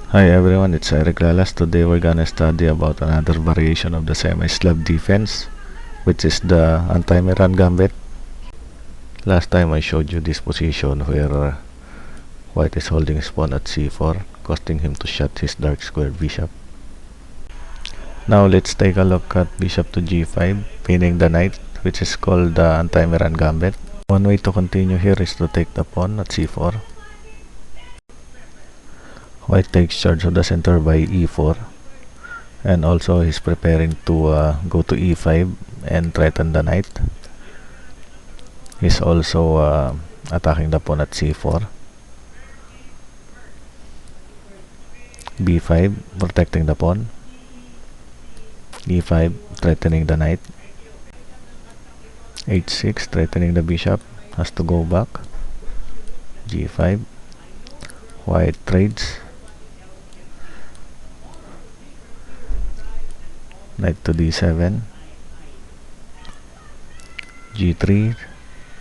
Hi everyone, it's Eric Lalas. Today we're gonna study about another variation of the semi-slav defense, which is the anti-meran gambit. Last time I showed you this position where white is holding his pawn at c4, costing him to shut his dark square bishop. Now let's take a look at bishop to g5, pinning the knight, which is called the anti-meran gambit. One way to continue here is to take the pawn at c4. White takes charge of the center by e4, and also he's preparing to go to e5 and threaten the knight. He's also attacking the pawn at c4, b5 protecting the pawn, e5 threatening the knight, h6 threatening the bishop, has to go back, g5, white trades, knight to d7, g3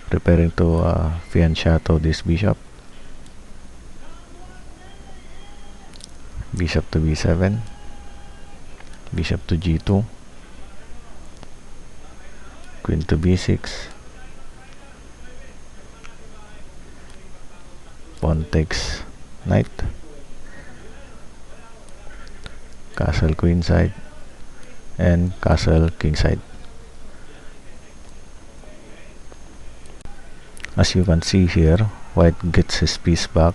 preparing to fianchetto this bishop, bishop to b7, bishop to g2, queen to b6, pawn takes knight, castle queenside, and castle kingside. As you can see here, white gets his piece back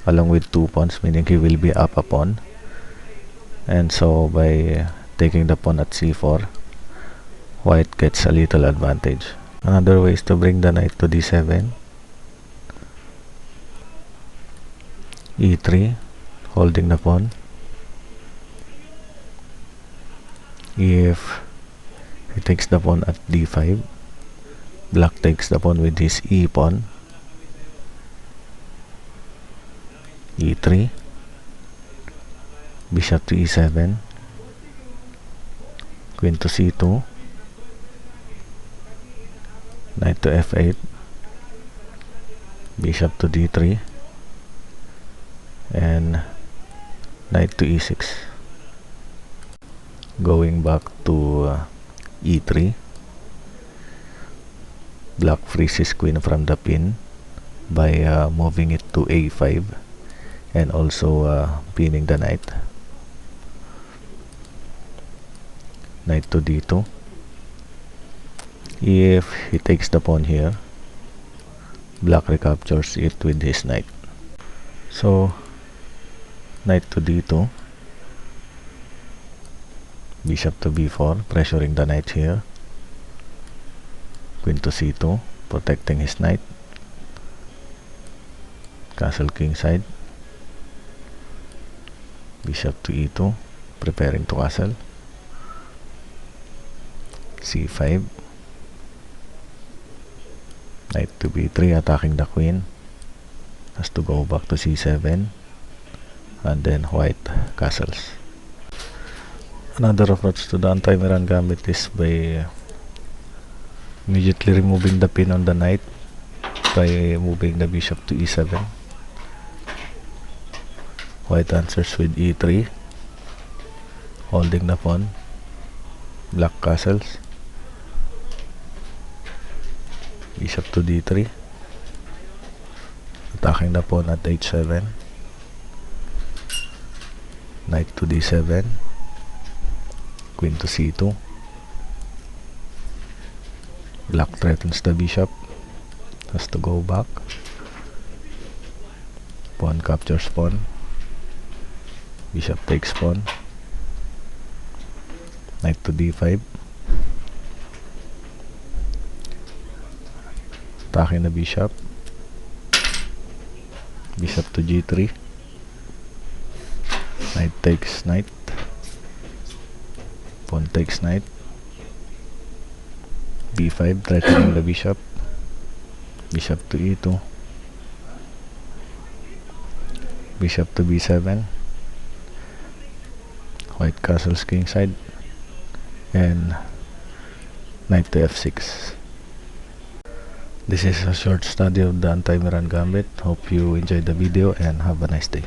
along with 2 pawns, meaning he will be up a pawn. And so by taking the pawn at c4, white gets a little advantage. Another way is to bring the knight to d7, e3 holding the pawn. If he takes the pawn at d5, black takes the pawn with his e pawn, e3, bishop to e7, queen to c2, knight to f8, bishop to d3, and knight to e6. Going back to e3, black frees his queen from the pin by moving it to a5 and also pinning the knight. Knight to d2. If he takes the pawn here, black recaptures it with his knight. So knight to d2, bishop to b4, pressuring the knight here, queen to c2, protecting his knight, castle kingside, bishop to e2, preparing to castle, c5, knight to b3, attacking the queen, has to go back to c7, and then white castles. Another approach to the anti-meran gambit is by immediately removing the pin on the knight by moving the bishop to e7. White answers with e3, holding the pawn, black castles, bishop to d3, attacking the pawn at h7, knight to d7, queen to c2, black threatens the bishop, has to go back, pawn captures pawn, bishop takes pawn, knight to d5, attacking the bishop, bishop to g3, knight takes knight, pawn takes knight, b5 threatening the bishop, bishop to e2, bishop to b7, white castles kingside, and knight to f6. This is a short study of the anti-meran gambit. Hope you enjoyed the video and have a nice day.